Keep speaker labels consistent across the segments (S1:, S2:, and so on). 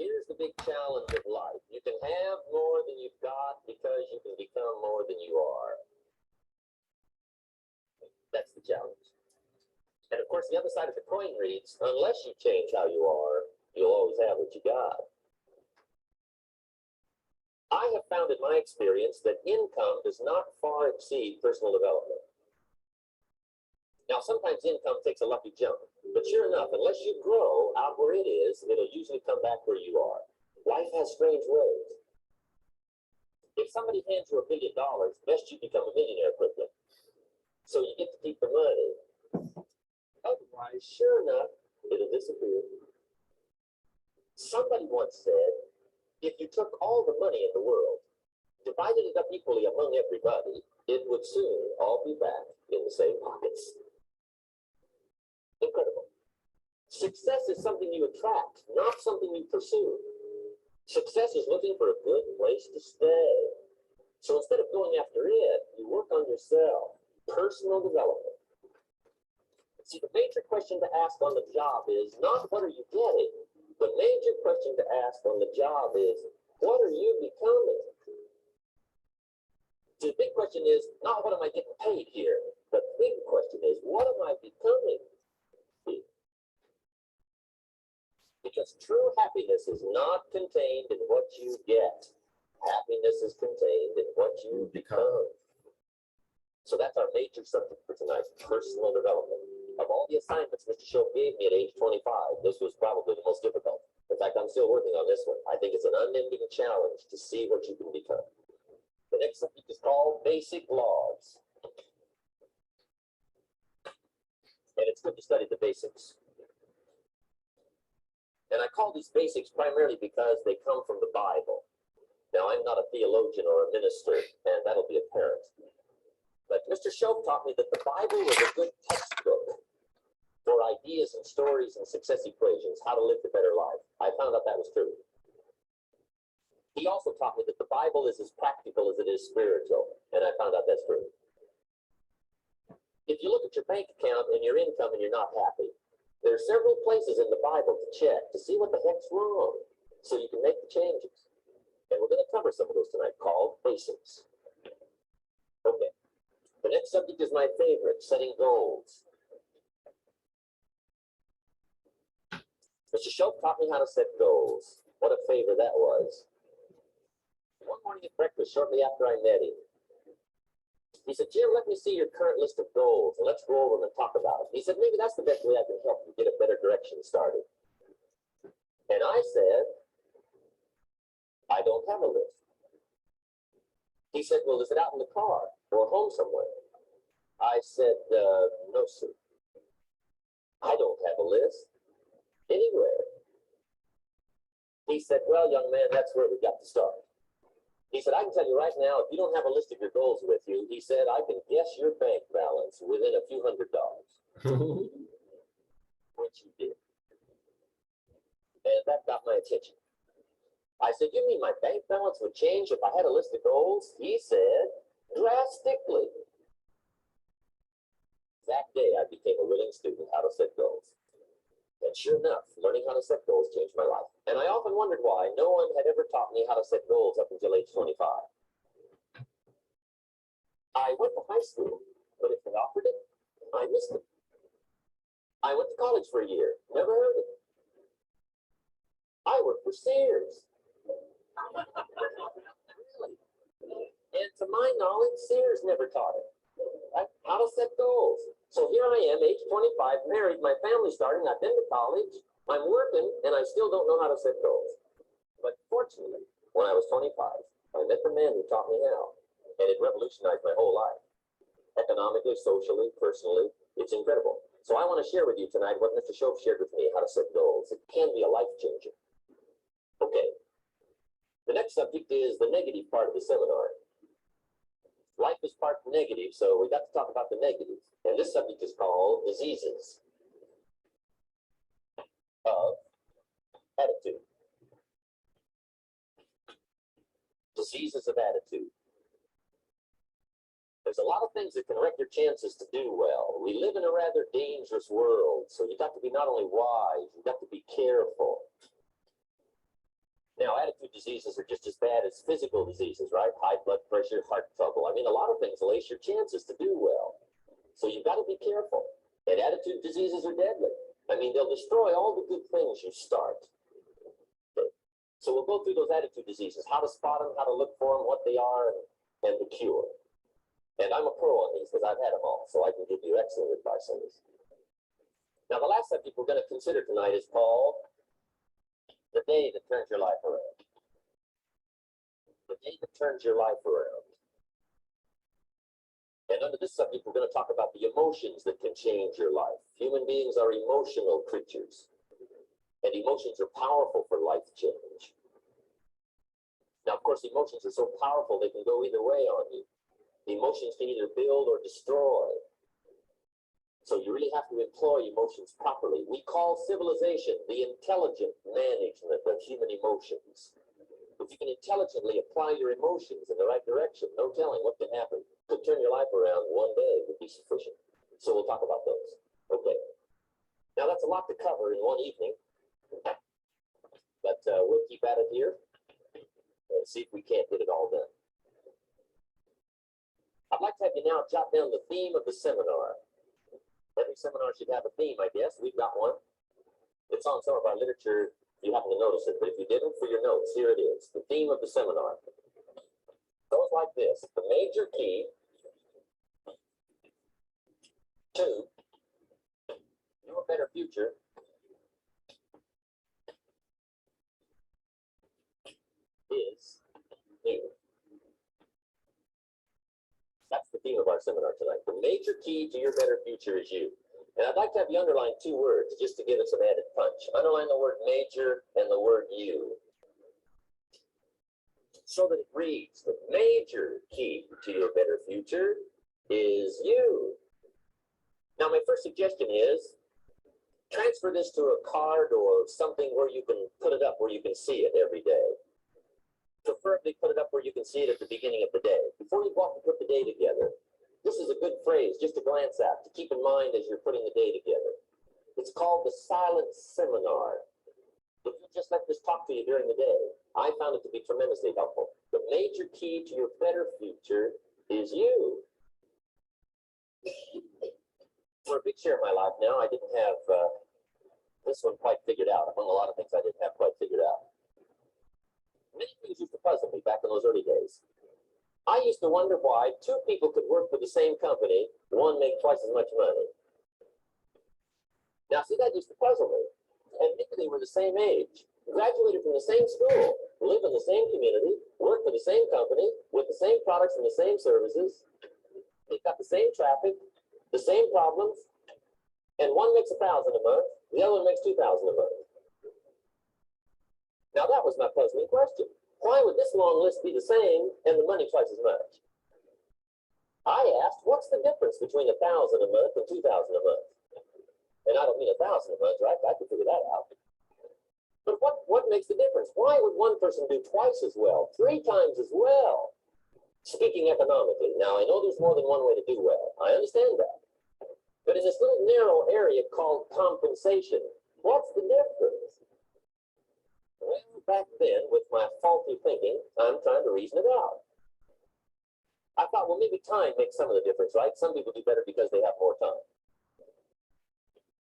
S1: Here's the big challenge of life. You can have more than you've got because you can become more than you are. That's the challenge. And of course, the other side of the coin reads, unless you change how you are, you'll always have what you got. I have found in my experience that income does not far exceed personal development. Now, sometimes income takes a lucky jump, but sure enough, unless you grow out where it is, it'll usually come back where you are. Life has strange ways. If somebody hands you $1 billion, best you become a millionaire quickly, so you get to keep the money. Otherwise, sure enough, it'll disappear. Somebody once said, if you took all the money in the world, divided it up equally among everybody, it would soon all be back in the same pockets. Incredible. Success is something you attract, not something you pursue. Success is looking for a good place to stay. So instead of going after it, you work on yourself. Personal development. See, the major question to ask on the job is not what are you getting? The major question to ask on the job is, what are you becoming? See, the big question is not what am I getting paid here? The big question is, what am I becoming? Because true happiness is not contained in what you get. Happiness is contained in what you become. So that's our major subject for tonight, personal development. Of all the assignments Mr. Shope gave me at age 25, this was probably the most difficult. In fact, I'm still working on this one. I think it's an unending challenge to see what you can become. The next subject is called basic laws. And it's good to study the basics. And I call these basics primarily because they come from the Bible. Now, I'm not a theologian or a minister, and that'll be apparent. But Mr. Shope taught me that the Bible was a good textbook for ideas and stories and success equations, how to live the better life. I found out that was true. He also taught me that the Bible is as practical as it is spiritual, and I found out that's true. If you look at your bank account and your income and you're not happy, there are several places in the Bible to check to see what the heck's wrong so you can make the changes. And we're going to cover some of those tonight called basics. Okay. The next subject is my favorite, setting goals. Mr. Shope taught me how to set goals. What a favor that was. One morning at breakfast, shortly after I met him, he said, Jim, let me see your current list of goals, and let's go over them and talk about it. He said, maybe that's the best way I can help you get a better direction started. And I said, I don't have a list. He said, well, is it out in the car or home somewhere? I said, no, sir. I don't have a list anywhere. He said, well, young man, that's where we got to start. He said, I can tell you right now, if you don't have a list of your goals with you, he said, I can guess your bank balance within a few $100s. Which he did. And that got my attention. I said, you mean my bank balance would change if I had a list of goals? He said, drastically. That day, I became a willing student how to set goals. And sure enough, learning how to set goals changed my life. And I often wondered why no one had ever taught me how to set goals up until age 25. I went to high school, but if they offered it, I missed it. I went to college for a year, never heard it. I worked for Sears. Really? And to my knowledge, Sears never taught it. How to set goals. So here I am, age 25, married, my family's starting, I've been to college, I'm working, and I still don't know how to set goals. But fortunately, when I was 25, I met the man who taught me how, and it revolutionized my whole life. Economically, socially, personally, it's incredible. So I want to share with you tonight what Mr. Shope shared with me, how to set goals. It can be a life changer. Okay. The next subject is the negative part of the seminar. Life is part negative, so we got to talk about the negatives. And this subject is called diseases of attitude. Diseases of attitude. There's a lot of things that can wreck your chances to do well. We live in a rather dangerous world, so you've got to be not only wise, you've got to be careful. Now, attitude diseases are just as bad as physical diseases, right? High blood pressure, heart trouble. I mean, a lot of things lace your chances to do well. So you've got to be careful. And attitude diseases are deadly. I mean, they'll destroy all the good things you start. Okay. So we'll go through those attitude diseases, how to spot them, how to look for them, what they are, and the cure. And I'm a pro on these because I've had them all, so I can give you excellent advice on this. Now, the last subject we're going to consider tonight is called the day that turns your life around. The day that turns your life around. And under this subject, we're going to talk about the emotions that can change your life. Human beings are emotional creatures, and emotions are powerful for life change. Now, of course, emotions are so powerful, they can go either way on you. Emotions can either build or destroy. So you really have to employ emotions properly. We call civilization the intelligent management of human emotions. If you can intelligently apply your emotions in the right direction, no telling what can happen. Could turn your life around one day would be sufficient. So we'll talk about those. Okay. Now that's a lot to cover in one evening, but we'll keep at it here and see if we can't get it all done. I'd like to have you now jot down the theme of the seminar. Every seminar should have a theme, I guess. We've got one. It's on some of our literature if you happen to notice it, but if you didn't, for your notes, here it is. The theme of the seminar goes like this. The major key to your better future is you. That's the theme of our seminar tonight. The major key to your better future is you. And I'd like to have you underline two words just to give it some added punch. Underline the word major and the word you, so that it reads, the major key to your better future is you. Now, my first suggestion is transfer this to a card or something where you can put it up, where you can see it every day. Preferably put it up where you can see it at the beginning of the day. Before you go off and put the day together, this is a good phrase just to glance at, to keep in mind as you're putting the day together. It's called the silent seminar. If you just let this talk to you during the day, I found it to be tremendously helpful. The major key to your better future is you. For a big share of my life now, I didn't have this one quite figured out. Among a lot of things I didn't have quite figured out. Many things used to puzzle me back in those early days. I used to wonder why two people could work for the same company, one make twice as much money. Now, see, that used to puzzle me. And maybe they were the same age, graduated from the same school, live in the same community, work for the same company, with the same products and the same services. They've got the same traffic, the same problems, and one makes $1,000 a month, the other one makes $2,000 a month. Now, that was my puzzling question. Why would this long list be the same and the money twice as much? I asked, what's the difference between $1,000 a month and $2,000 a month? And I don't mean 1,000 a month, right? I can figure that out. But what makes the difference? Why would one person do twice as well, 3 times as well? Speaking economically, now I know there's more than one way to do well. I understand that. But in this little narrow area called compensation, what's the difference? Well, back then, with my faulty thinking, I'm trying to reason it out. I thought, well, maybe time makes some of the difference, right? Some people do better because they have more time.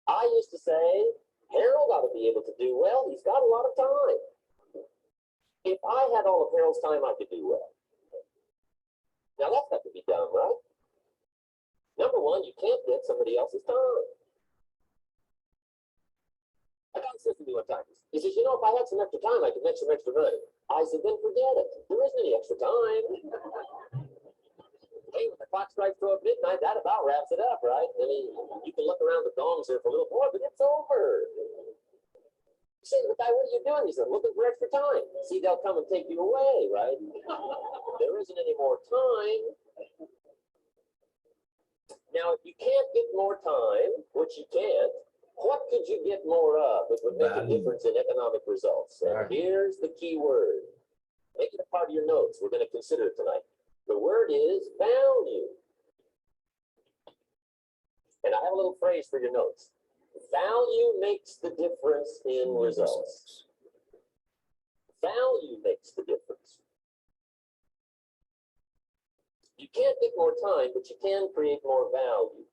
S1: I used to say, Harold ought to be able to do well. He's got a lot of time. If I had all of Harold's time, I could do well. Now, that's got to be done, right? Number one, you can't get somebody else's time. I got this to me one time. He says, you know, if I had some extra time, I could make some extra money. I said, then forget it. There isn't any extra time. Hey, when the clock strikes 12 midnight, that about wraps it up, right? I mean, you can look around the gongs there for a little more, but it's over. You say, the guy, what are you doing? He said, looking for extra time. See, they'll come and take you away, right? There isn't any more time. Now, if you can't get more time, which you can't, what could you get more of that would make a difference in economic results? And here's the key word. Make it a part of your notes. We're going to consider it tonight. The word is value. And I have a little phrase for your notes. Value makes the difference in results. Value makes the difference. You can't get more time, but you can create more value.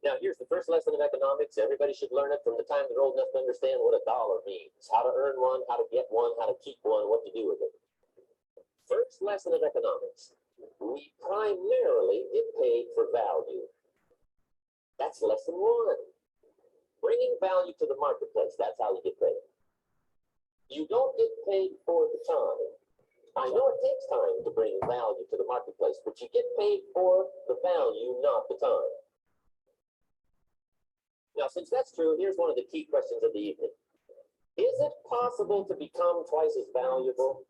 S1: Now, here's the first lesson of economics. Everybody should learn it from the time they're old enough to understand what a dollar means, how to earn one, how to get one, how to keep one, what to do with it. First lesson of economics. We primarily get paid for value. That's lesson one. Bringing value to the marketplace, that's how you get paid. You don't get paid for the time. I know it takes time to bring value to the marketplace, but you get paid for the value, not the time. Now, since that's true, here's one of the key questions of the evening. Is it possible to become twice as valuable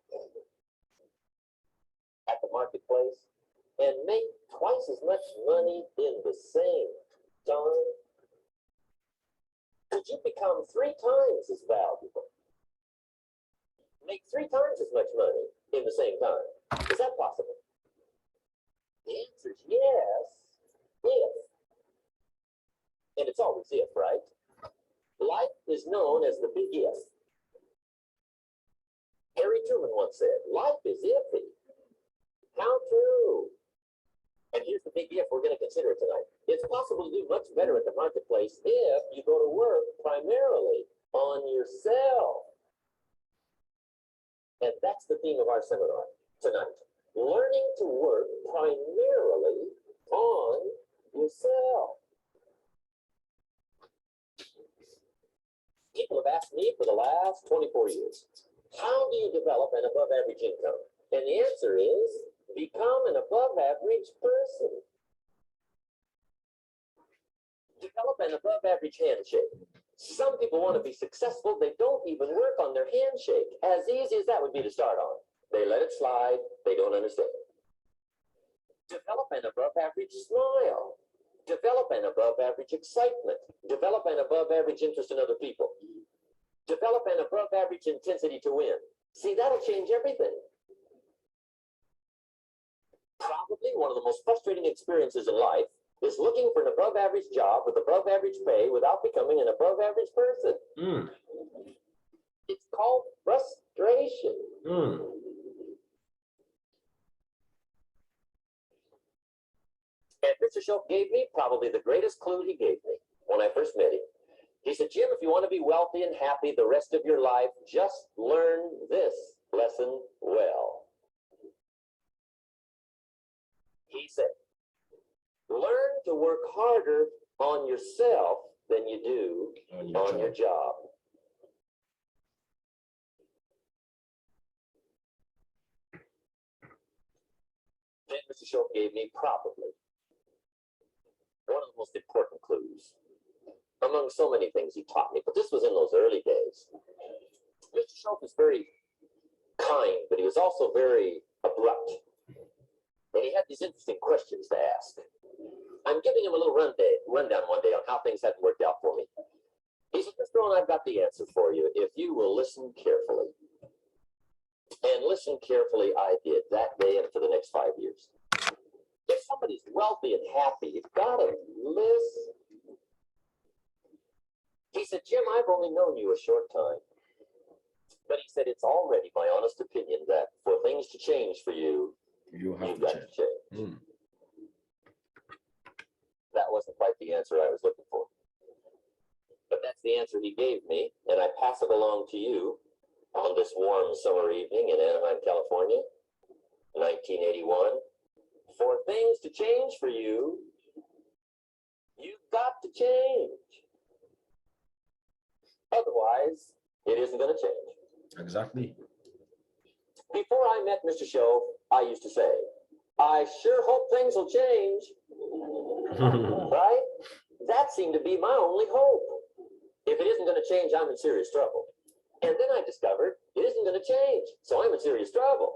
S1: at the marketplace and make twice as much money in the same time? Could you become 3 times as valuable? Make 3 times as much money in the same time? Is that possible? The answer is yes, if. And it's always if, right? Life is known as the big if. Harry Truman once said, life is iffy. How true. And here's the big if we're going to consider tonight. It's possible to do much better at the marketplace if you go to work primarily on yourself. And that's the theme of our seminar tonight. Learning to work primarily on yourself. People have asked me for the last 24 years, how do you develop an above average income? And the answer is, become an above average person. Develop an above average handshake. Some people want to be successful, they don't even work on their handshake. As easy as that would be to start on. They let it slide, they don't understand. Develop an above average smile. Develop an above average excitement. Develop an above average interest in other people. Develop an above average intensity to win. See, that'll change everything. Probably one of the most frustrating experiences in life is looking for an above average job with above average pay without becoming an above average person. It's called frustration. And Mr. Schultz gave me probably the greatest clue he gave me when I first met him. He said, Jim, if you want to be wealthy and happy the rest of your life, just learn this lesson well. He said, learn to work harder on yourself than you do on your job. Then Mr. Schultz gave me probably one of the most important clues among so many things he taught me, but this was in those early days. Mr. Schultz was very kind, but he was also very abrupt. And he had these interesting questions to ask. I'm giving him a little rundown one day on how things hadn't worked out for me. He said, Mr. Owen, I've got the answer for you if you will listen carefully. And listen carefully I did that day and for the next 5 years. If somebody's wealthy and happy, you've got to listen. He said, Jim, I've only known you a short time. But he said, it's already my honest opinion that for things to change for you, you've got to change. That wasn't quite the answer I was looking for. But that's the answer he gave me, and I pass it along to you on this warm summer evening in Anaheim, California, 1981. For things to change for you, you've got to change. Otherwise, it isn't going to change. Exactly. Before I met Mr. Shove, I used to say, I sure hope things will change. Right? That seemed to be my only hope. If it isn't going to change, I'm in serious trouble. And then I discovered it isn't going to change, so I'm in serious trouble.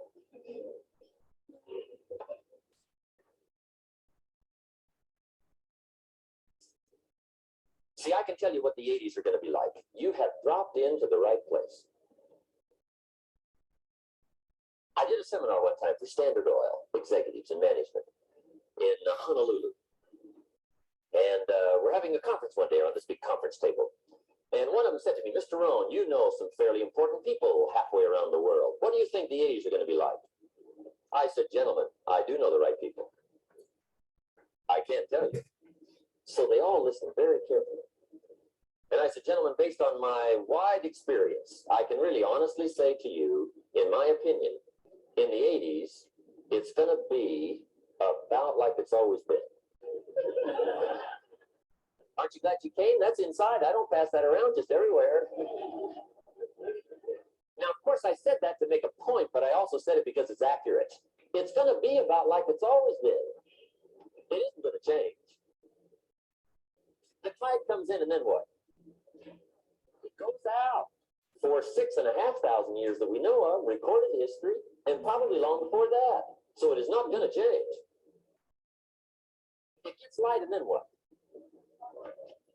S1: See, I can tell you what the 80s are going to be like. You have dropped into the right place. I did a seminar one time for Standard Oil executives and management in Honolulu. And we're having a conference one day on this big conference table. And one of them said to me, Mr. Rohn, you know some fairly important people halfway around the world. What do you think the 80s are going to be like? I said, gentlemen, I do know the right people. I can't tell you. So they all listened very carefully. And I said, gentlemen, based on my wide experience, I can really honestly say to you, in my opinion, in the 80s, it's going to be about like it's always been. Aren't you glad you came? That's inside. I don't pass that around just everywhere. Now, of course, I said that to make a point, but I also said it because it's accurate. It's going to be about like it's always been. It isn't going to change. The tide comes in, and then what? It goes out. For 6,500 years that we know of, recorded history, and probably long before that. So it is not going to change. It gets light, and then what?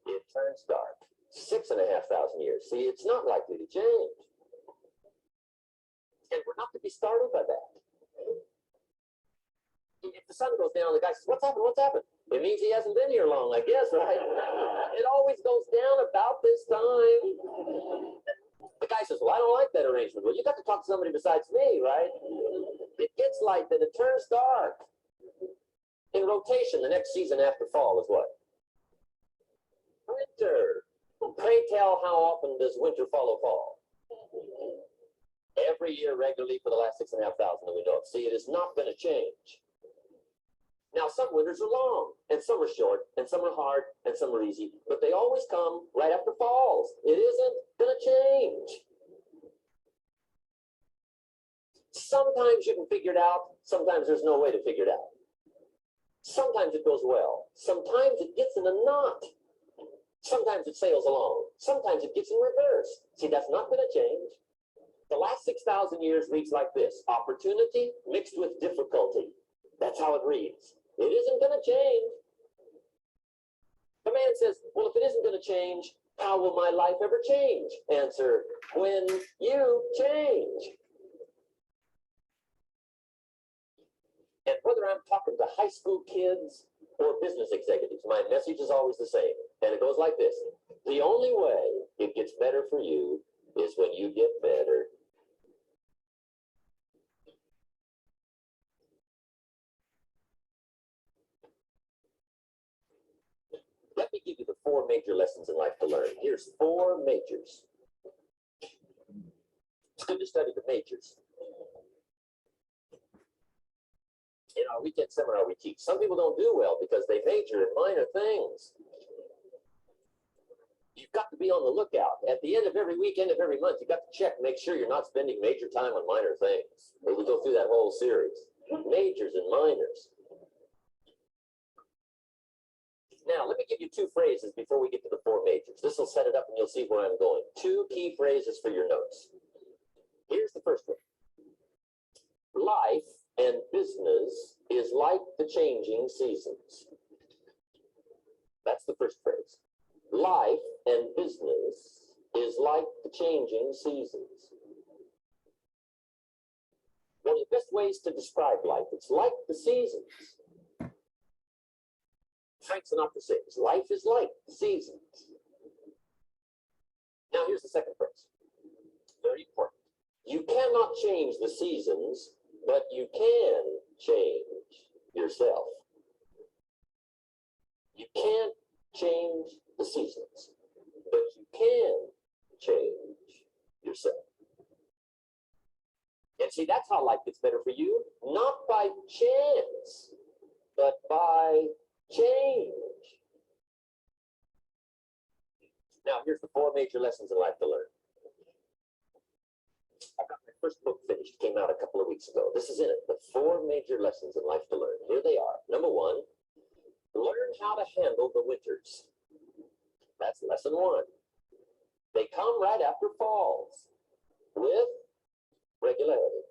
S1: It turns dark. 6,500 years. See, it's not likely to change. And we're not to be startled by that. If the sun goes down, the guy says, what's happened? What's happened? It means he hasn't been here long, I guess, right? It always goes down about this time. The guy says, well, I don't like that arrangement. Well, you got to talk to somebody besides me, right? It gets light, then it turns dark. In rotation, the next season after fall is what? Winter. Pray tell, how often does winter follow fall? Every year regularly for the last 6,500 that we know of. See, it is not going to change. Now, some winters are long, and some are short, and some are hard, and some are easy, but they always come right after falls. It isn't going to change. Sometimes you can figure it out. Sometimes there's no way to figure it out. Sometimes it goes well. Sometimes it gets in a knot. Sometimes it sails along. Sometimes it gets in reverse. See, that's not going to change. The last 6,000 years reads like this: opportunity mixed with difficulty. That's how it reads. It isn't going to change. The man says, well, if it isn't going to change, how will my life ever change? Answer, when you change. And whether I'm talking to high school kids or business executives, my message is always the same. And it goes like this: the only way it gets better for you is when you get better. Let me give you the 4 major lessons in life to learn. Here's 4 majors. It's good to study the majors. In our weekend seminar, we teach. Some people don't do well because they major in minor things. You've got to be on the lookout. At the end of every week, end of every month, you've got to check, make sure you're not spending major time on minor things. We will go through that whole series. Majors and minors. Now, let me give you 2 phrases before we get to the 4 majors. This will set it up and you'll see where I'm going. 2 key phrases for your notes. Here's the first one. Life and business is like the changing seasons. That's the first phrase. Life and business is like the changing seasons. One of the best ways to describe life, it's like the seasons. Frank Sinatra sings, life is like the seasons. Now here's the second phrase. Very important. You cannot change the seasons, but you can change yourself. You can't change the seasons, but you can change yourself. And see, that's how life gets better for you. Not by chance, but by change. Now, here's the 4 major lessons in life to learn. I've got my first book finished. Came out a couple of weeks ago. This is in it. The 4 major lessons in life to learn. Here they are. Number 1, learn how to handle the winters. That's lesson 1. They come right after falls with regularity.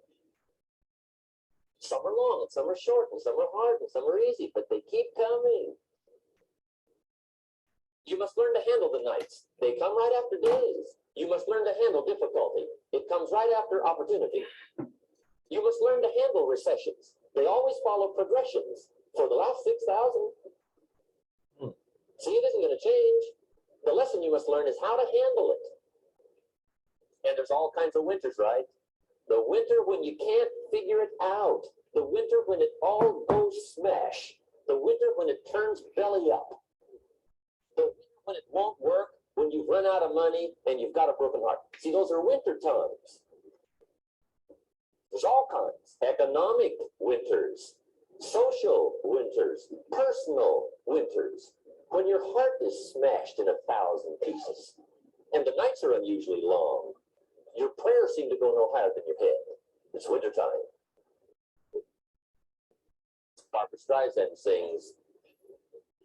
S1: Some are long, and some are short, and some are hard, and some are easy, but they keep coming. You must learn to handle the nights. They come right after days. You must learn to handle difficulty. It comes right after opportunity. You must learn to handle recessions. They always follow progressions. For the last 6,000. See, it isn't going to change. The lesson lesson you must learn is how to handle it. And there's all kinds of winters, right? The winter when you can't figure it out. The winter when it all goes smash. The winter when it turns belly up. The winter when it won't work, when you've run out of money and you've got a broken heart. See, those are winter times. There's all kinds. Economic winters, social winters, personal winters. When your heart is smashed in 1,000 pieces and the nights are unusually long, your prayers seem to go no higher than your head. It's wintertime. Barbara Streisand sings,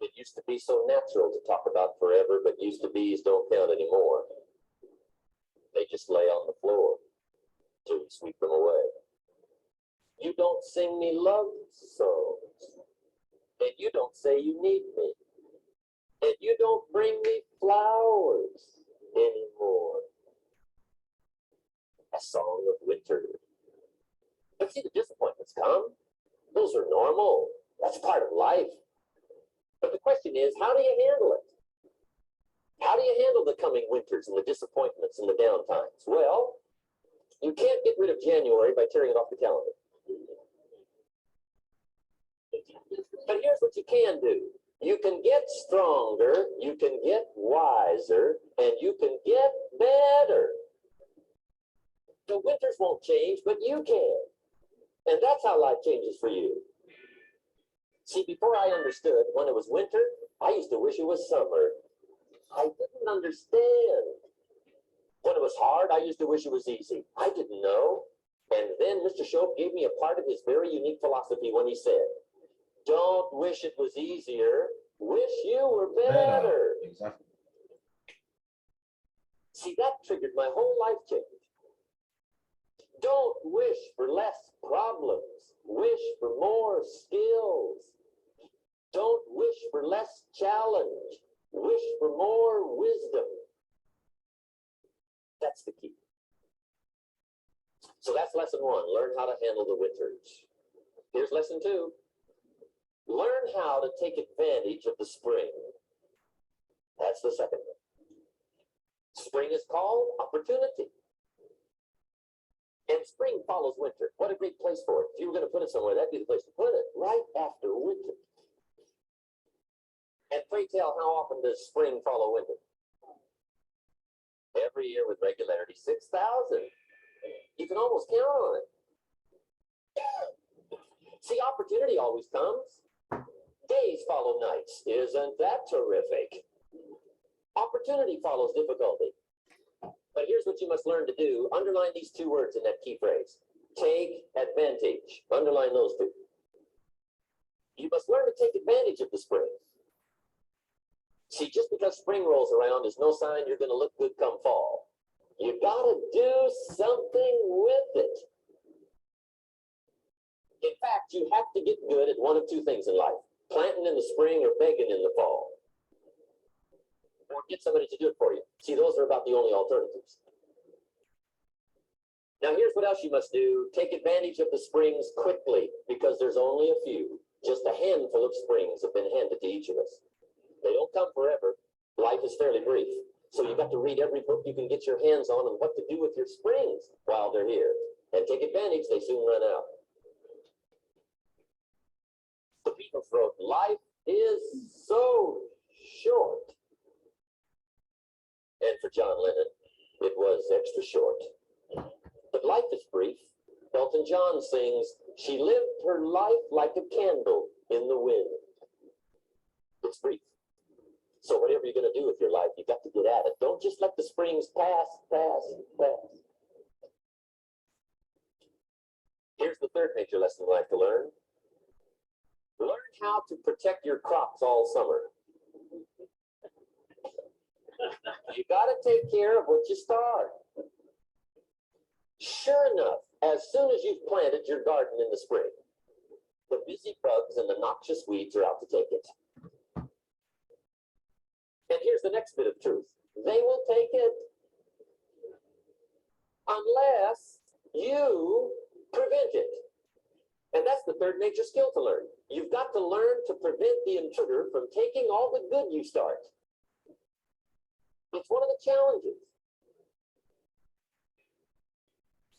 S1: "It used to be so natural to talk about forever, but used to be's don't count anymore. They just lay on the floor till we sweep them away. You don't sing me love songs, and you don't say you need me, and you don't bring me flowers anymore." A song of winter. But see, the disappointments come. Those are normal. That's part of life. But the question is, how do you handle it? How do you handle the coming winters and the disappointments and the downtimes? Well, you can't get rid of January by tearing it off the calendar. But here's what you can do. You can get stronger, you can get wiser, and you can get better. The winters won't change, but you can. And that's how life changes for you. See, before I understood when it was winter, I used to wish it was summer. I didn't understand. When it was hard, I used to wish it was easy. I didn't know. And then Mr. Shope gave me a part of his very unique philosophy when he said, "Don't wish it was easier, wish you were better."
S2: Exactly.
S1: See, that triggered my whole life change. Don't wish for less problems. Wish for more skills. Don't wish for less challenge. Wish for more wisdom. That's the key. So that's lesson one. Learn how to handle the winters. Here's lesson two. Learn how to take advantage of the spring. That's the second one. Spring is called opportunity. And spring follows winter. What a great place for it. If you were going to put it somewhere, that'd be the place to put it, right after winter. And pray tell, how often does spring follow winter? Every year with regularity, 6,000. You can almost count on it. See, opportunity always comes. Days follow nights. Isn't that terrific? Opportunity follows difficulty. But here's what you must learn to do. Underline these two words in that key phrase. Take advantage. Underline those two. You must learn to take advantage of the spring. See, just because spring rolls around is no sign you're going to look good come fall. You got to do something with it. In fact, you have to get good at one of two things in life. Planting in the spring or begging in the fall. Or get somebody to do it for you. See, those are about the only alternatives. Now, here's what else you must do. Take advantage of the springs quickly, because there's only a few. Just a handful of springs have been handed to each of us. They don't come forever. Life is fairly brief. So you've got to read every book you can get your hands on and what to do with your springs while they're here. And take advantage, they soon run out. The Beatles wrote, "Life is so short." And for John Lennon, it was extra short. But life is brief. Elton John sings, "She lived her life like a candle in the wind." It's brief. So whatever you're going to do with your life, you've got to get at it. Don't just let the springs pass. Here's the third major lesson we have to learn. Learn how to protect your crops all summer. You got to take care of what you start. Sure enough, as soon as you've planted your garden in the spring, the busy bugs and the noxious weeds are out to take it. And here's the next bit of truth. They will take it unless you prevent it. And that's the third major skill to learn. You've got to learn to prevent the intruder from taking all the good you start. It's one of the challenges.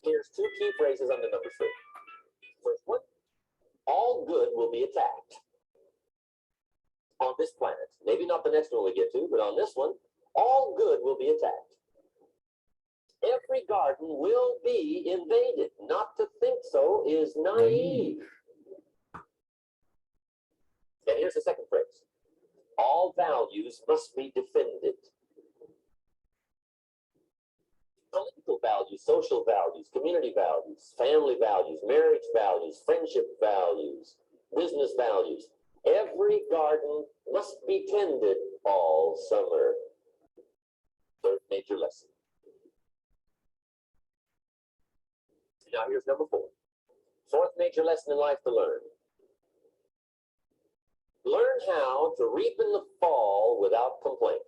S1: Here's two key phrases under number 3. First one, all good will be attacked on this planet. Maybe not the next one we get to, but on this one, all good will be attacked. Every garden will be invaded. Not to think so is naive. And here's the second phrase. All values must be defended. Political values, social values, community values, family values, marriage values, friendship values, business values. Every garden must be tended all summer. Third major lesson. Now here's number 4. Fourth major lesson in life to learn. Learn how to reap in the fall without complaint.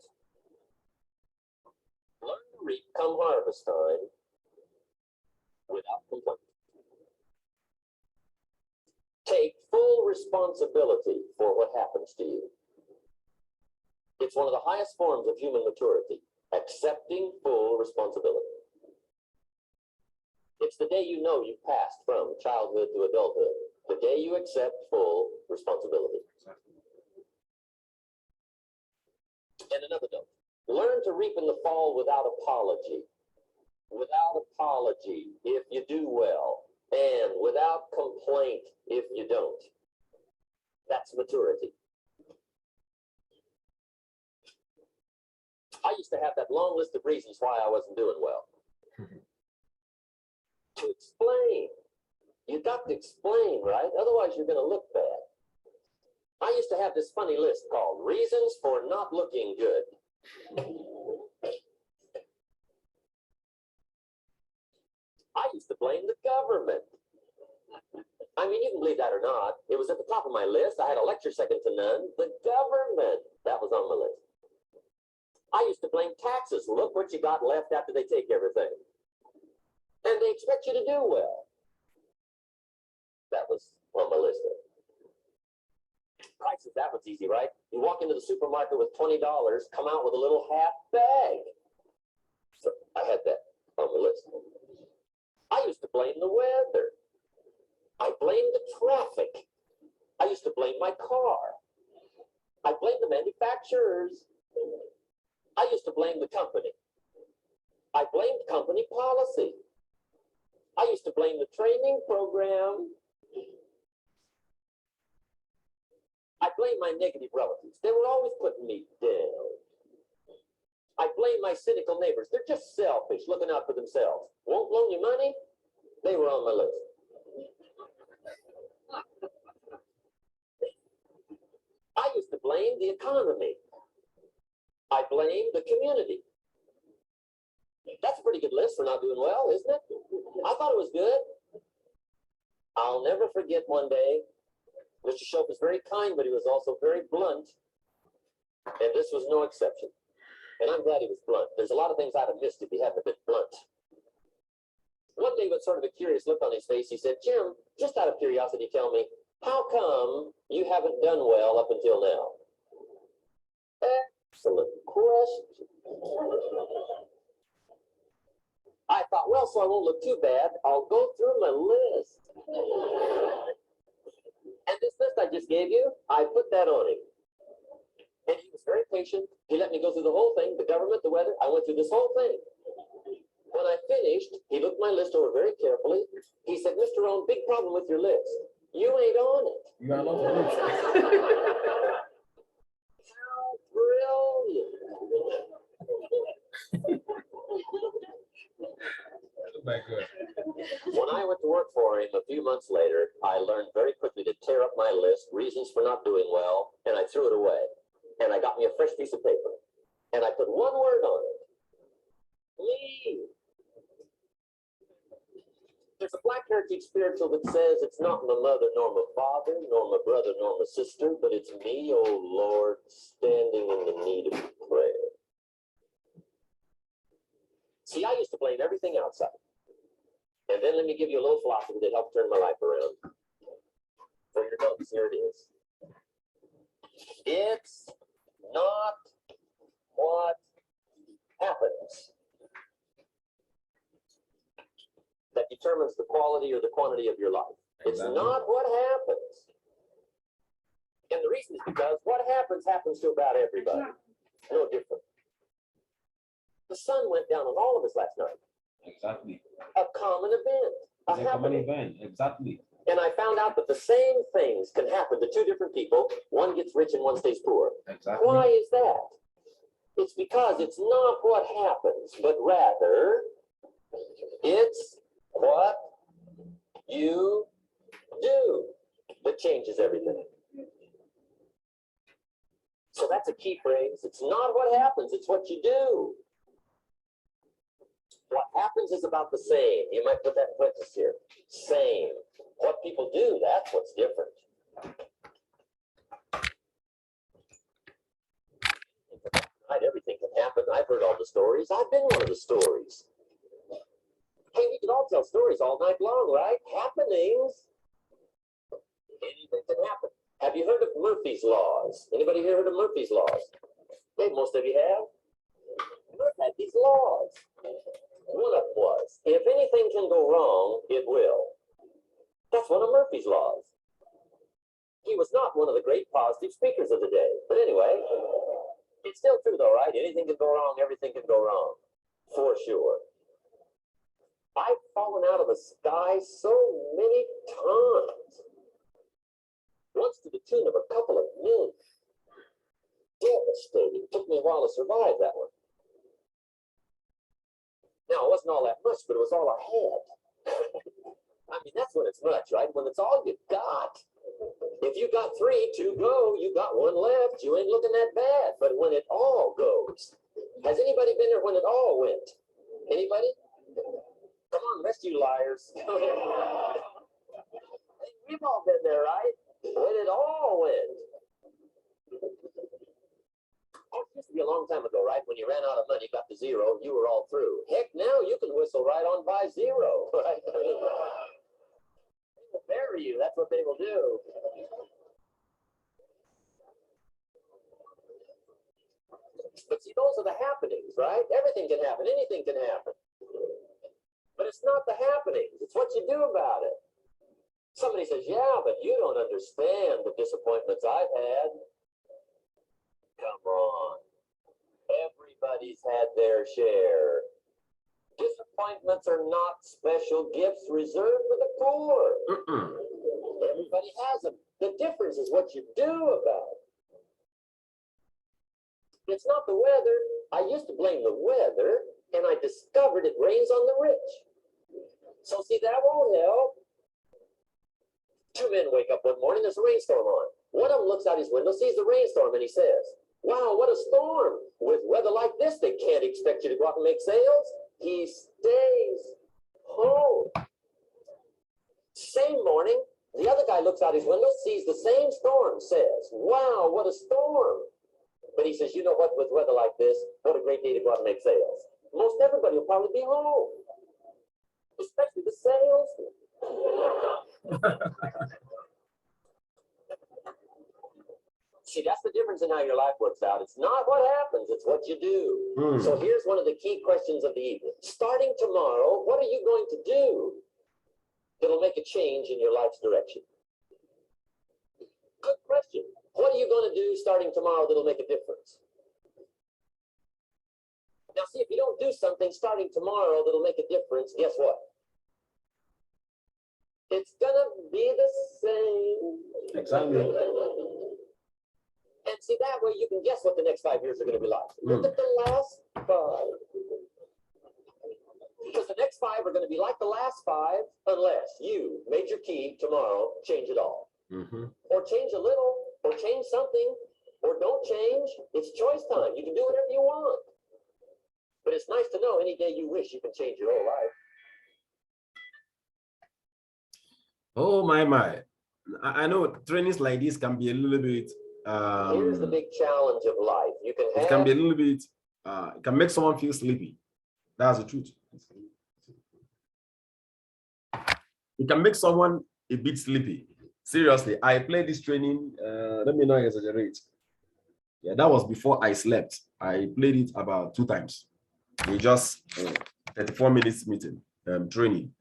S1: Learn to reap come harvest time without complaint. Take full responsibility for what happens to you. It's one of the highest forms of human maturity, accepting full responsibility. It's the day you know you've passed from childhood to adulthood, the day you accept full responsibility. And another note, learn to reap in the fall without apology. Without apology if you do well, and without complaint if you don't. That's maturity. I used to have that long list of reasons why I wasn't doing well. To explain. You got to explain, right? Otherwise you're going to look bad. I used to have this funny list called Reasons for Not Looking Good. I used to blame the government. I mean, you can believe that or not. It was at the top of my list. I had a lecture second to none. The government. That was on my list. I used to blame taxes. Look what you got left after they take everything. And they expect you to do well. That was on my list there. Prices, that was easy, right? You walk into the supermarket with $20, come out with a little half bag. So I had that on the list. I used to blame the weather. I blamed the traffic. I used to blame my car. I blamed the manufacturers. I used to blame the company. I blamed company policy. I used to blame the training program. I blame my negative relatives. They were always putting me down. I blame my cynical neighbors. They're just selfish, looking out for themselves. Won't loan you money? They were on my list. I used to blame the economy. I blamed the community. That's a pretty good list for not doing well, isn't it? I thought it was good. I'll never forget one day, Mr. Shope was very kind, but he was also very blunt. And this was no exception. And I'm glad he was blunt. There's a lot of things I'd have missed if he hadn't been blunt. One day, with sort of a curious look on his face, he said, Jim, just out of curiosity, tell me, how come you haven't done well up until now? Excellent question. I thought, well, so I won't look too bad, I'll go through my list. And this list I just gave you, I put that on him. And he was very patient. He let me go through the whole thing, the government, the weather. I went through this whole thing. When I finished, he looked my list over very carefully. He said, Mr. Rohn, big problem with your list. You ain't on it. You got on the list. How brilliant. When I went to work for him a few months later, I learned very quickly to tear up my list, reasons for not doing well, and I threw it away. And I got me a fresh piece of paper. And I put one word on it. Leave. There's a black heritage spiritual that says it's not my mother nor my father, nor my brother nor my sister, but it's me, oh Lord, standing in the need of prayer. See, I used to blame everything outside. And then let me give you a little philosophy that helped turn my life around. For your notes, here it is. It's not what determines the quality or the quantity of your life. It's not what happens. And the reason is because what happens to about everybody. No different. The sun went down on all of us last night.
S2: Exactly.
S1: A common event.
S2: It's a common event. Exactly.
S1: And I found out that the same things can happen to two different people. One gets rich and one stays poor.
S2: Exactly.
S1: Why is that? It's because it's not what happens, but rather it's what you do that changes everything. So that's a key phrase. It's not what happens, it's what you do. What happens is about the same. You might put that in parentheses here. Same. What people do, that's what's different. Everything can happen. I've heard all the stories. I've been one of the stories. Hey, we can all tell stories all night long, right? Happenings. Anything can happen. Have you heard of Murphy's Laws? Anybody here heard of Murphy's Laws? Hey, most of you have. Murphy had these laws. One of them was, if anything can go wrong, it will. That's one of Murphy's Laws. He was not one of the great positive speakers of the day. But anyway, it's still true though, right? Anything can go wrong, everything can go wrong. For sure. I've fallen out of the sky so many times. Once to the tune of a couple of million. Devastating. It took me a while to survive that one. Now, it wasn't all that much, but it was all I had. I mean, that's when it's much, right? When it's all you got. If you got 3 to go, you got 1 left. You ain't looking that bad. But when it all goes, has anybody been there when it all went? Anybody? Come on, the rest of you liars. We've all been there, right? When it all went. Oh, it used to be a long time ago, right? When you ran out of money, got to 0, you were all through. Heck, now you can whistle right on by 0, right? They will bury you. That's what they will do. But see, those are the happenings, right? Everything can happen. Anything can happen. But it's not the happenings. It's what you do about it. Somebody says, yeah, but you don't understand the disappointments I've had. Come on. Everybody's had their share. Disappointments are not special gifts reserved for the poor. Everybody has them. The difference is what you do about it. It's not the weather. I used to blame the weather, and I discovered it rains on the rich. So see, that won't help. 2 men wake up one morning, there's a rainstorm on. One of them looks out his window, sees the rainstorm, and he says, wow, what a storm. With weather like this, they can't expect you to go out and make sales. He stays home. Same morning, the other guy looks out his window, sees the same storm, says, wow, what a storm. But he says, you know what, with weather like this, what a great day to go out and make sales. Most everybody will probably be home, especially the salesman. See, that's the difference in how your life works out. It's not what happens, it's what you do. So here's one of the key questions of the evening. Starting tomorrow, what are you going to do that'll make a change in your life's direction? Good question. What are you going to do starting tomorrow that'll make a difference? Now, see, if you don't do something starting tomorrow that'll make a difference, guess what? It's going to be the same.
S2: Exactly.
S1: And see, that way you can guess what the next 5 years are going to be like. Look at the last 5. Because the next 5 are going to be like the last 5 unless you, major key, tomorrow, change it all. Or change a little, or change something, or don't change. It's choice time. You can do whatever you want. But it's nice to know any day you wish you can change your whole life.
S2: Oh, my. I know trainings like this can be a little bit...
S1: Here's the big challenge of life. You can have...
S2: It can be a little bit... it can make someone feel sleepy. That's the truth. It can make someone a bit sleepy. Seriously, I played this training, let me not exaggerate. Yeah, that was before I slept. I played it about 2 times. In just 34 minutes meeting, training.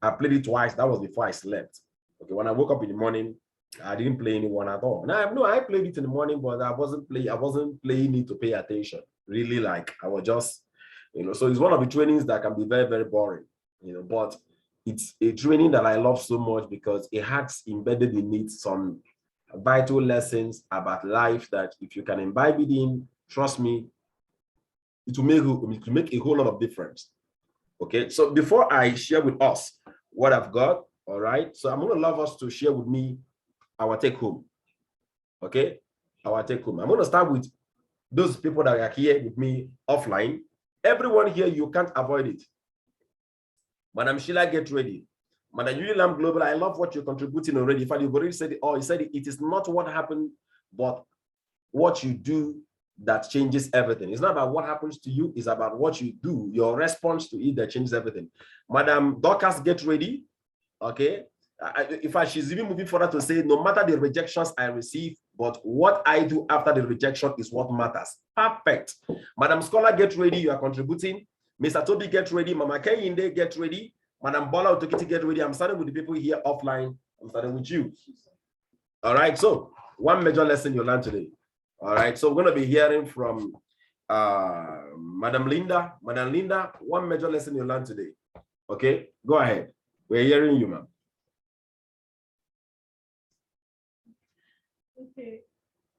S2: I played it twice. That was before I slept. Okay, when I woke up in the morning, I didn't play anyone at all. Now, no, I played it in the morning, but I wasn't playing it to pay attention. Really, like I was just, so it's one of the trainings that can be very, very boring, but it's a training that I love so much because it has embedded in it some vital lessons about life that if you can imbibe it in, trust me, it will make a whole lot of difference. Okay, so before I share with us what I've got, all right, so I'm going to love us to share with me our take home. Okay, our take home. I'm going to start with those people that are here with me offline. Everyone here, you can't avoid it. Madam Sheila, get ready. Madam Yulilam Global, I love what you're contributing already. In fact, you've already said it all. You said it is not what happened, but what you do that changes everything. It's not about what happens to you, it's about what you do, your response to it that changes everything. Madam Dorcas, get ready. Okay. In fact, she's even moving further to say, no matter the rejections I receive, but what I do after the rejection is what matters. Perfect. Madam Scholar, get ready. You are contributing. Mr. Toby, get ready. Mama Kayinde, get ready. Madam Bola Otokiti, get ready. I'm starting with the people here offline. I'm starting with you. All right. So one major lesson you learned today. All right. So we're going to be hearing from Madam Linda. Madam Linda, one major lesson you learned today. Okay. Go ahead. We're hearing you, ma'am.
S3: Okay,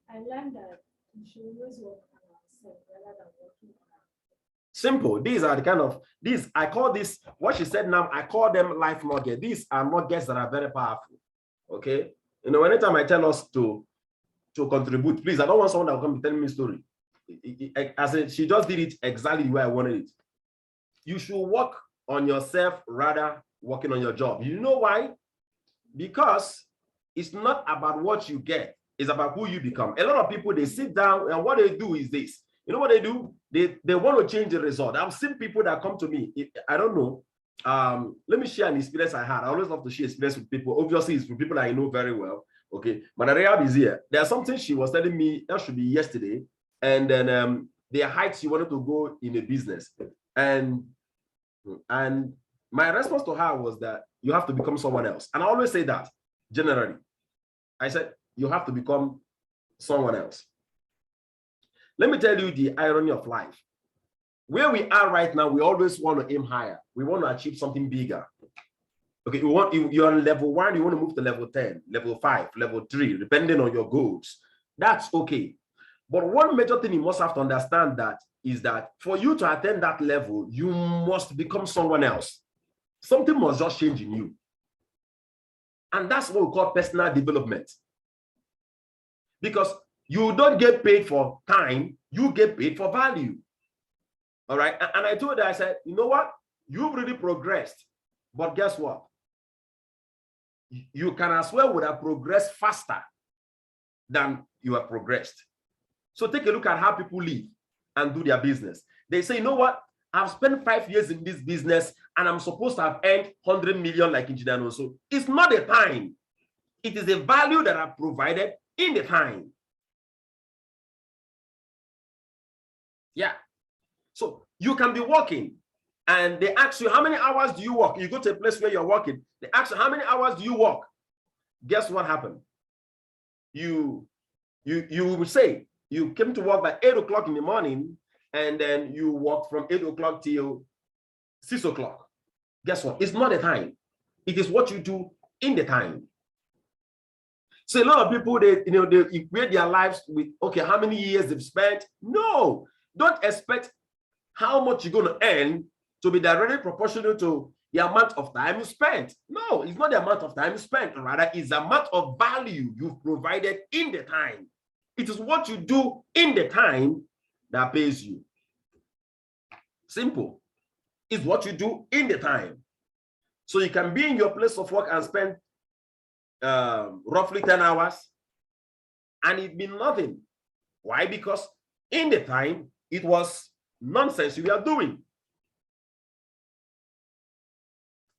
S3: I learned that we should always work on ourselves rather than working on ourselves.
S2: Simple. These are the kind of I call this what she said now. I call them life nuggets. These are nuggets that are very powerful. Okay, anytime I tell us to contribute, please. I don't want someone that will come and tell me a story. She just did it exactly the way I wanted it. You should work on yourself rather working on your job. You know why? Because it's not about what you get. It's about who you become. A lot of people, they sit down and what they do is this. You know what they do? They want to change the result. I've seen people that come to me. I don't know. Let me share an experience I had. I always love to share experience with people. Obviously, it's with people I know very well. Okay. Maria is here. There's something she was telling me that should be yesterday. And then their height, she wanted to go in a business. And my response to her was that you have to become someone else. And I always say that generally. I said, you have to become someone else. Let me tell you the irony of life. Where we are right now, we always want to aim higher. We want to achieve something bigger. Okay, you're on level 1, you want to move to level 10, level 5, level 3, depending on your goals. That's okay. But one major thing you must have to understand is that for you to attain that level, you must become someone else. Something must just change in you. And that's what we call personal development. Because you don't get paid for time, you get paid for value. All right. And I told her, I said, you know what? You've really progressed. But guess what? You can as well would have progressed faster than you have progressed. So take a look at how people live and do their business. They say, you know what? I've spent 5 years in this business and I'm supposed to have earned 100 million like engineer also. It's not the time. It is the value that I've provided in the time. Yeah. So you can be working and they ask you, how many hours do you work? You go to a place where you're working. They ask you, how many hours do you work? Guess what happened? You will say you came to work by 8 o'clock in the morning and then you work from 8 o'clock till 6 o'clock. Guess what? It's not the time. It is what you do in the time. So a lot of people, they equate their lives with, okay, how many years they've spent. No, don't expect how much you're going to earn to be directly proportional to the amount of time you spent. No, it's not the amount of time you spent. Rather, it's the amount of value you've provided in the time. It is what you do in the time that pays you. Simple. It's what you do in the time. So you can be in your place of work and spend roughly 10 hours and it means nothing. Why? Because in the time, it was nonsense you are doing.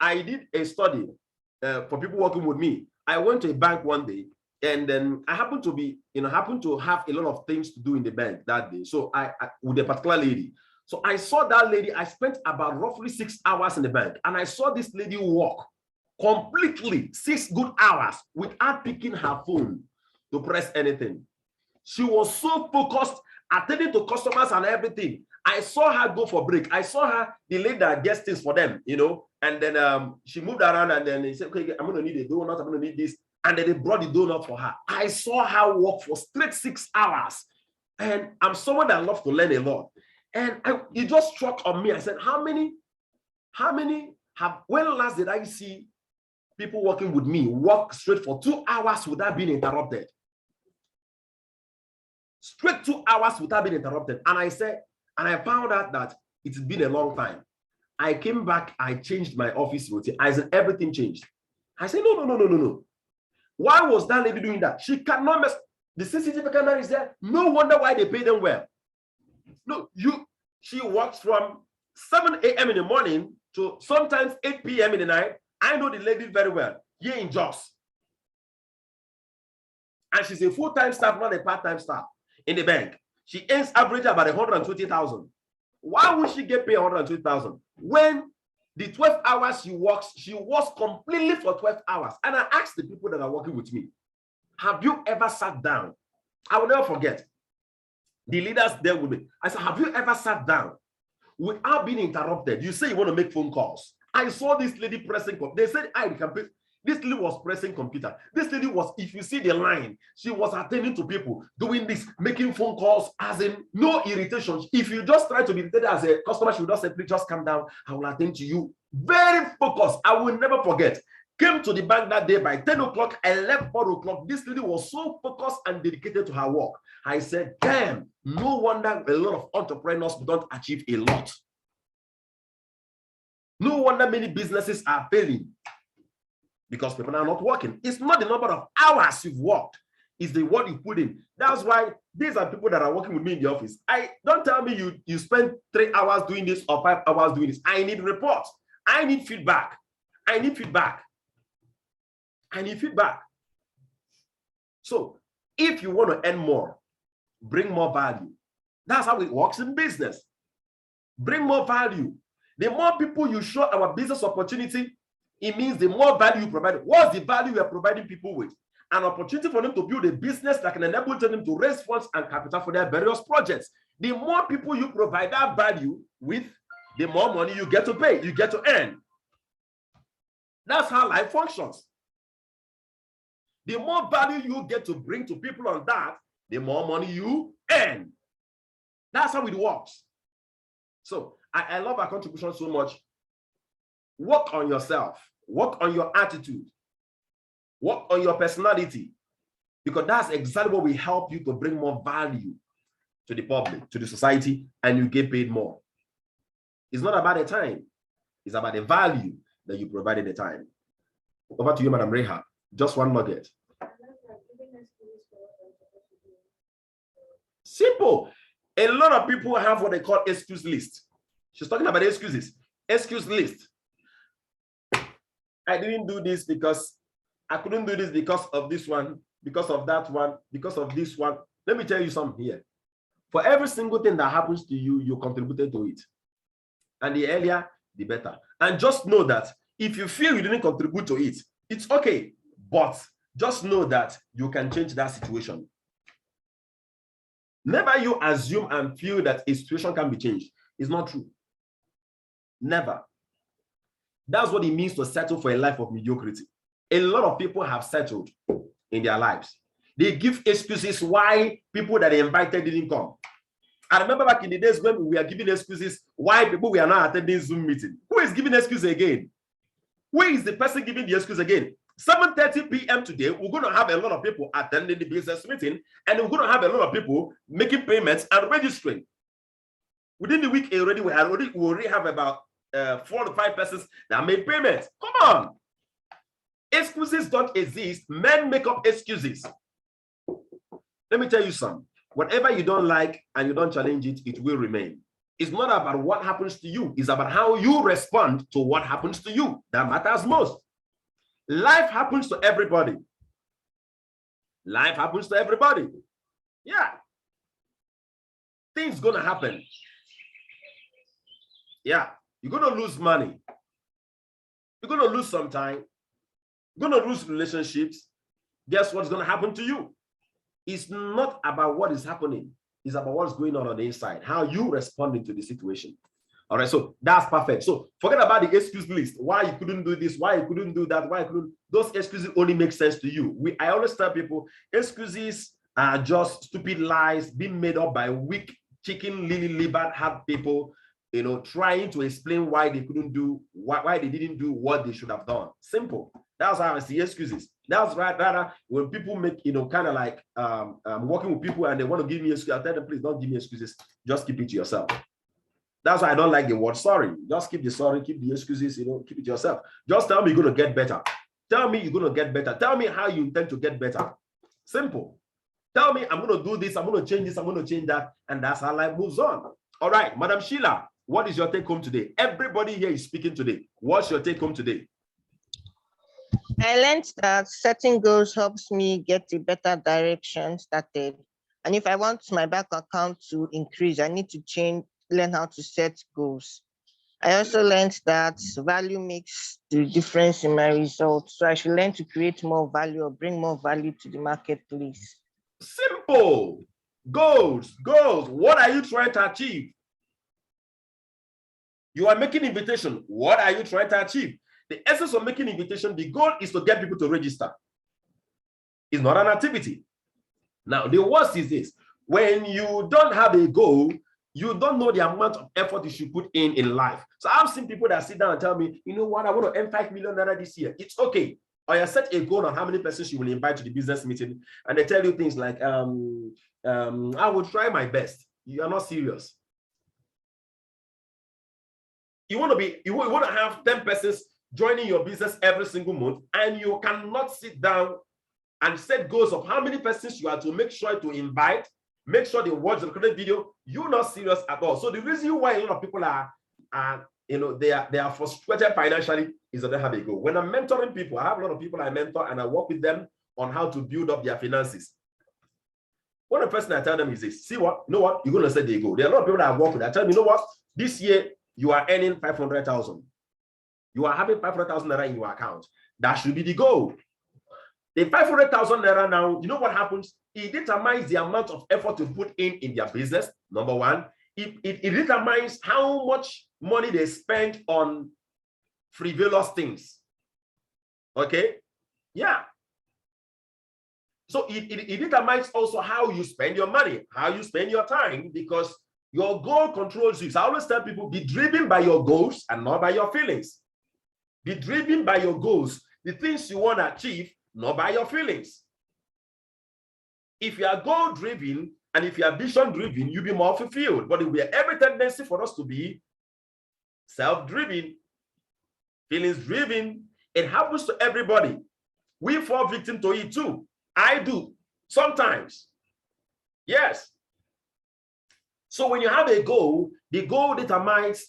S2: I did a study for people working with me. I went to a bank one day and then I happened to be, happened to have a lot of things to do in the bank that day. So I with a particular lady. So I saw that lady, I spent about roughly 6 hours in the bank and I saw this lady walk completely 6 good hours without picking her phone to press anything. She was so focused, attending to customers and everything. I saw her go for break. I saw her, the lady that gets things for them, you know, and then she moved around and then he said, okay, I'm going to need a donut, I'm going to need this. And then they brought the donut for her. I saw her work for straight 6 hours. And I'm someone that loves to learn a lot. And it just struck on me. I said, how many when last did I see people working with me work straight for 2 hours without being interrupted? Straight 2 hours without being interrupted. And I said, and I found out that it's been a long time. I came back, I changed my office routine. I said, everything changed. I said, no. Why was that lady doing that? She cannot mess. The CCTV camera is there. No wonder why they pay them well. No, she works from 7 a.m. in the morning to sometimes 8 p.m. in the night. I know the lady very well, here in Jos. And she's a full-time staff, not a part-time staff in the bank. She earns average about 120,000. Why would she get paid 120,000? When the 12 hours she works completely for 12 hours. And I asked the people that are working with me, have you ever sat down? I will never forget. The leaders there with me. I said, have you ever sat down without being interrupted? You say you want to make phone calls. I saw this lady pressing. They said, this lady was pressing computer. This lady was, if you see the line, she was attending to people, doing this, making phone calls, as in no irritation. If you just try to be irritated as a customer, she would just say, please just calm down. I will attend to you. Very focused. I will never forget. Came to the bank that day by 10 o'clock. I left 4 o'clock. This lady was so focused and dedicated to her work. I said, damn, no wonder a lot of entrepreneurs don't achieve a lot. No wonder many businesses are failing. Because people are not working. It's not the number of hours you've worked, it's the what you put in. That's why these are people that are working with me in the office. Don't tell me you spend 3 hours doing this or 5 hours doing this. I need reports. I need feedback. I need feedback. So if you want to earn more, bring more value. That's how it works in business. Bring more value. The more people you show our business opportunity, it means the more value you provide. What's the value we are providing people with? An opportunity for them to build a business that can enable them to raise funds and capital for their various projects. The more people you provide that value with, the more money you get to pay, you get to earn. That's how life functions. The more value you get to bring to people on that, the more money you earn. That's how it works. So I love our contribution so much. Work on yourself. Work on your attitude. Work on your personality. Because that's exactly what will help you to bring more value to the public, to the society, and you get paid more. It's not about the time. It's about the value that you provide at the time. Over to you, Madam Reha. Just one nugget. Simple. A lot of people have what they call excuse list. She's talking about excuses. Excuse list. I didn't do this because I couldn't do this because of this one, because of that one, because of this one. Let me tell you something here. For every single thing that happens to you, you contributed to it. And the earlier, the better. And just know that if you feel you didn't contribute to it, it's okay. But just know that you can change that situation. Never you assume and feel that a situation can be changed. It's not true. Never. That's what it means to settle for a life of mediocrity. A lot of people have settled in their lives. They give excuses why people that they invited didn't come. I remember back in the days when we were giving excuses why people were not attending Zoom meeting. Who is giving excuse again? Who is the person giving the excuse again? 7:30 p.m. today, we're going to have a lot of people attending the business meeting, and we're going to have a lot of people making payments and registering. Within the week already, we already have about 4 to 5 persons that made payments. Come on. Excuses don't exist. Men make up excuses. Let me tell you something. Whatever you don't like and you don't challenge it, it will remain. It's not about what happens to you. It's about how you respond to what happens to you. That matters most. Life happens to everybody. Life happens to everybody. Yeah. Things gonna happen. Yeah. You're gonna lose money. You're gonna lose some time. You're going to lose relationships. Guess what's going to happen to you? It's not about what is happening. It's about what's going on the inside, how you responding to the situation. All right, so that's perfect. So forget about the excuse list. Why you couldn't do this, why you couldn't do that, why you couldn't. Those excuses only make sense to you. I always tell people, excuses are just stupid lies being made up by weak, chicken, lily-livered have people, trying to explain why they couldn't do, why they didn't do what they should have done. Simple. That's how I see excuses. That's right. Rather, when people make, kind of like working with people and they want to give me excuses, I tell them, please don't give me excuses. Just keep it to yourself. That's why I don't like the word sorry. Just keep the sorry, keep the excuses, keep it to yourself. Just tell me you're going to get better. Tell me you're going to get better. Tell me how you intend to get better. Simple. Tell me I'm going to do this, I'm going to change this, I'm going to change that. And that's how life moves on. All right, Madam Sheila, what is your take home today? Everybody here is speaking today. What's your take home today?
S4: I learned that setting goals helps me get a better direction started. And if I want my bank account to increase, I need to learn how to set goals. I also learned that value makes the difference in my results. So I should learn to create more value or bring more value to the marketplace.
S2: Simple. Goals. What are you trying to achieve? You are making invitation. What are you trying to achieve? The essence of making invitation, the goal is to get people to register. It's not an activity. Now, the worst is this. When you don't have a goal, you don't know the amount of effort you should put in life. So I've seen people that sit down and tell me, you know what, I want to earn 5 million naira this year. It's okay. Or you set a goal on how many persons you will invite to the business meeting, and they tell you things like, I will try my best. You are not serious. You want to have 10 persons joining your business every single month, and you cannot sit down and set goals of how many persons you are to make sure to invite, make sure they watch the recorded video. You're not serious at all. So the reason why a lot of people they are frustrated financially is that they have a goal. When I'm mentoring people, I have a lot of people I mentor and I work with them on how to build up their finances. One of the first things I tell them is this: see what, you know what, you're going to set the goal. There are a lot of people that I work with. I tell them, you know what, this year you are earning 500,000. You are having 500,000 naira in your account. That should be the goal. The 500,000 naira now, you know what happens? It determines the amount of effort to put in their business, number one. It determines how much money they spend on frivolous things. Okay? Yeah. So it determines also how you spend your money, how you spend your time, because your goal controls you. So I always tell people, be driven by your goals and not by your feelings. Be driven by your goals, the things you want to achieve, not by your feelings. If you are goal-driven and if you are vision-driven, you'll be more fulfilled. But if we have every tendency for us to be self-driven, feelings-driven, it happens to everybody. We fall victim to it too. I do, sometimes. Yes. So when you have a goal, the goal determines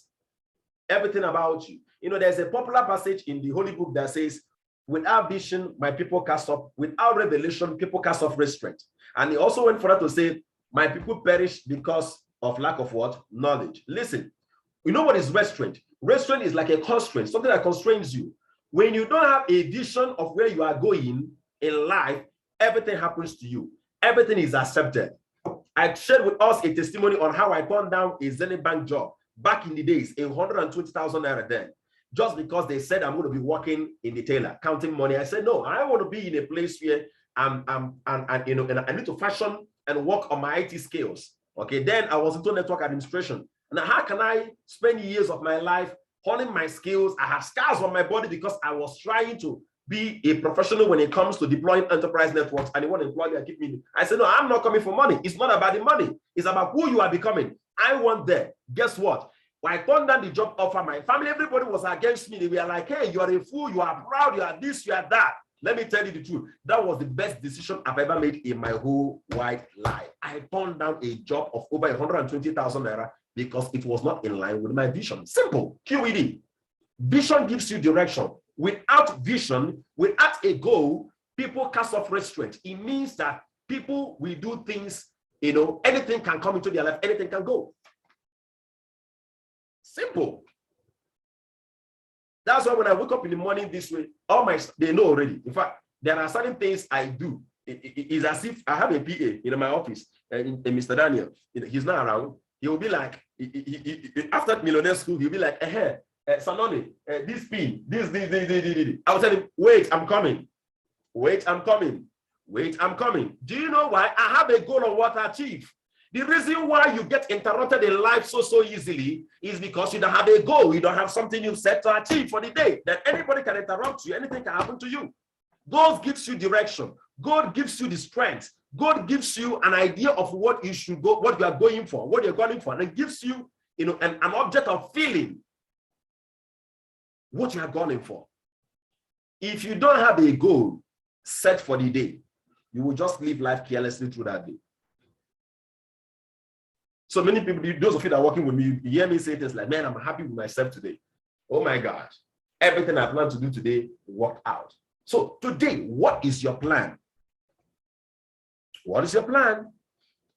S2: everything about you. You know, there's a popular passage in the Holy Book that says, without vision, my people cast off, without revelation, people cast off restraint. And he also went further to say, my people perish because of lack of what? Knowledge. Listen, you know what is restraint? Restraint is like a constraint, something that constrains you. When you don't have a vision of where you are going in life, everything happens to you. Everything is accepted. I shared with us a testimony on how I turned down a Zenith Bank job back in the days, 120,000 naira then, just because they said I'm going to be working in the tailor, counting money. I said, no, I want to be in a place where and I need to fashion and work on my IT skills. Okay, then I was into network administration. Now, how can I spend years of my life honing my skills? I have scars on my body because I was trying to be a professional when it comes to deploying enterprise networks, and they want to employ me and keep me. I said, no, I'm not coming for money. It's not about the money. It's about who you are becoming. I want there. Guess what? When I turned down the job offer, my family, everybody was against me. They were like, hey, you are a fool. You are proud. You are this, you are that. Let me tell you the truth. That was the best decision I've ever made in my whole wide life. I turned down a job of over 120,000 naira because it was not in line with my vision. Simple. QED. Vision gives you direction. Without vision, without a goal, people cast off restraint. It means that people will do things, anything can come into their life, anything can go. Simple. That's why when I wake up in the morning this way, they know already. In fact, there are certain things I do. It's as if I have a PA in my office, Mr. Daniel. He's not around. He will be like, after millionaire school, he'll be like, Sanoni, this pin, this. I will tell him, wait, I'm coming. Wait, I'm coming. Wait, I'm coming. Do you know why? I have a goal on what I achieve. The reason why you get interrupted in life so easily is because you don't have a goal. You don't have something you've set to achieve for the day. That anybody can interrupt you. Anything can happen to you. God gives you direction. God gives you the strength. God gives you an idea of what you should go, what you are going for, what you're going for, and it gives you, an object of feeling what you are going for. If you don't have a goal set for the day, you will just live life carelessly through that day. So many people, those of you that are working with me, you hear me say things like, man, I'm happy with myself today. Oh my God, everything I plan to do today worked out. So today, what is your plan? What is your plan?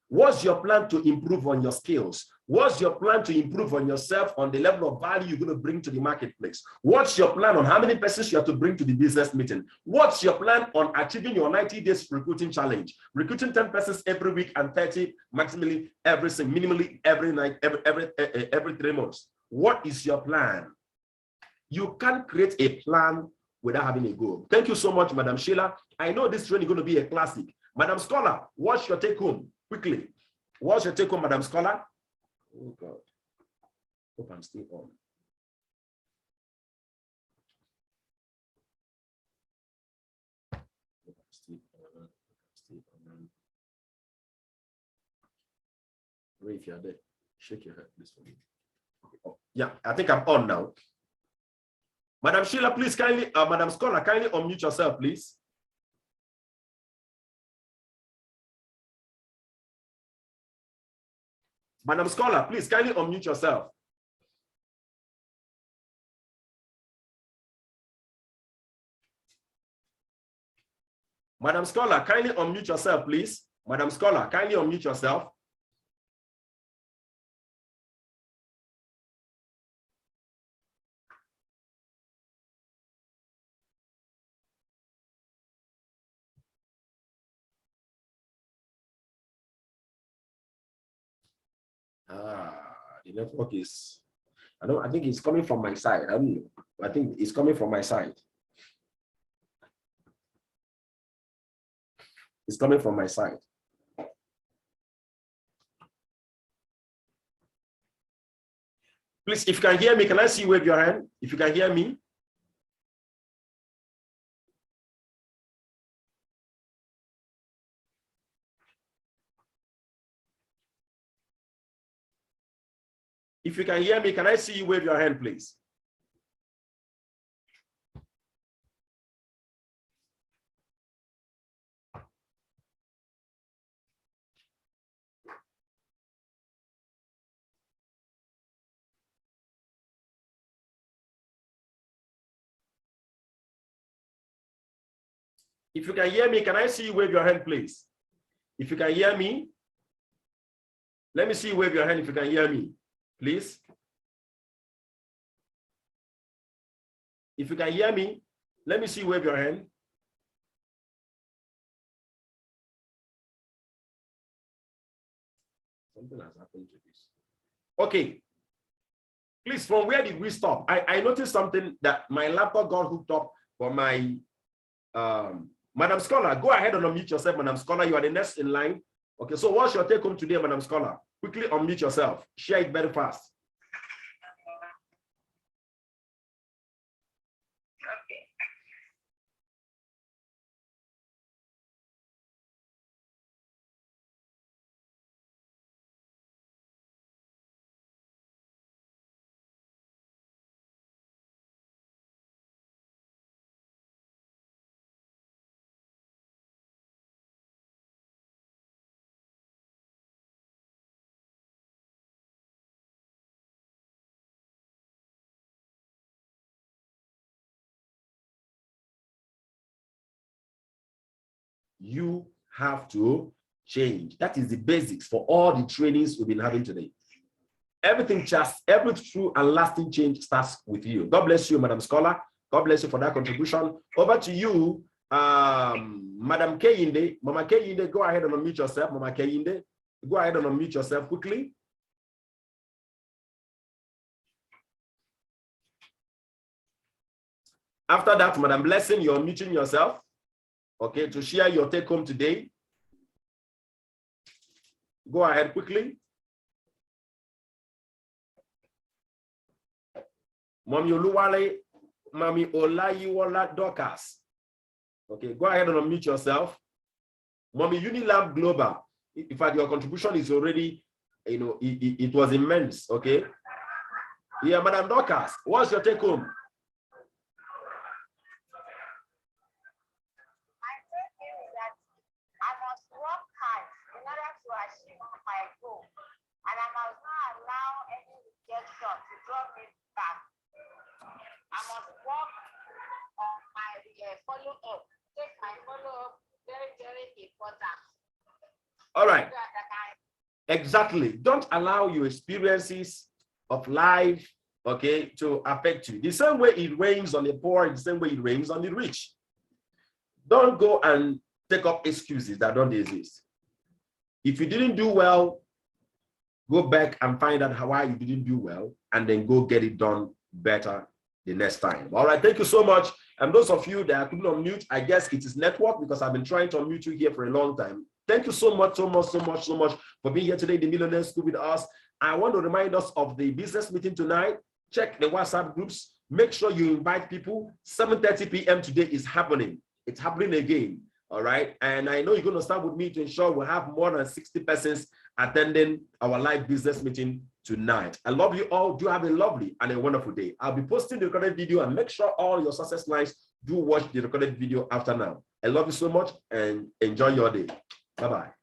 S2: What's your plan to improve on your skills? What's your plan to improve on yourself on the level of value you're going to bring to the marketplace? What's your plan on how many persons you have to bring to the business meeting? What's your plan on achieving your 90 days recruiting challenge? Recruiting 10 persons every week and 30 maximally minimally every night, every 3 months. What is your plan? You can't create a plan without having a goal. Thank you so much, Madam Sheila. I know this training is going to be a classic. Madam Scholar, what's your take home? Quickly. What's your take home, Madam Scholar? Oh God. Hope I'm still on. Ray, if you're there, shake your head, please, for me. Oh, yeah, I think I'm on now. Madam Sheila, please kindly, Madam Scholar, kindly unmute yourself, please. Madam Scholar, please kindly unmute yourself. Madam Scholar, kindly unmute yourself, please. Madam Scholar, kindly unmute yourself. The network is, I think it's coming from my side. I think it's coming from my side. It's coming from my side. Please, if you can hear me, can I see you wave your hand? If you can hear me. If you can hear me, can I see you wave your hand, please? If you can hear me, can I see you wave your hand, please? If you can hear me, let me see you wave your hand if you can hear me, please. If you can hear me, let me see you wave your hand. Something has happened to this. Okay. Please, from where did we stop? I noticed something that my laptop got hooked up for my Madam Scholar. Go ahead and unmute yourself, Madam Scholar. You are the next in line. Okay, so what's your take home today, Madam Scholar? Quickly unmute yourself. Share it very fast. You have to change. That is the basics for all the trainings we've been having today. everything just, every true and lasting change starts with you. God bless you, Madam Scholar. God bless you for that contribution. Over to you, Madam Kayinde. Mama Kayinde, go ahead and unmute yourself. Mama Kayinde, go ahead and unmute yourself quickly. After that, Madam Blessing, you're unmuting yourself, okay, to share your take home today. Go ahead quickly. Mommy Oluwale, Mommy Olayiwola Dorcas. Okay, go ahead and unmute yourself. Mommy Unilab Global. In fact, your contribution is already, you know, it was immense. Okay. Yeah, Madam Dorcas, what's your take home?
S5: My take home is that I must work hard in order to achieve my goal, and I must not allow any rejection to draw me back. I must work on my follow-up. Take my follow-up very, very important.
S2: All right. Exactly. Don't allow your experiences of life, okay, to affect you. The same way it rains on the poor, the same way it rains on the rich. Don't go and take up excuses that don't exist. If you didn't do well, go back and find out why you didn't do well, and then go get it done better the next time. All right, thank you so much. And those of you that I couldn't unmute, I guess it is network, because I've been trying to unmute you here for a long time. Thank you so much for being here today in the Millionaire School with us. I want to remind us of the business meeting tonight. Check the WhatsApp groups. Make sure you invite people. 7:30 p.m. today is happening. It's happening again. All right. And I know you're going to start with me to ensure we have more than 60 persons attending our live business meeting tonight. I love you all. Do have a lovely and a wonderful day. I'll be posting the recorded video, and make sure all your success lines do watch the recorded video after now. I love you so much and enjoy your day. Bye-bye.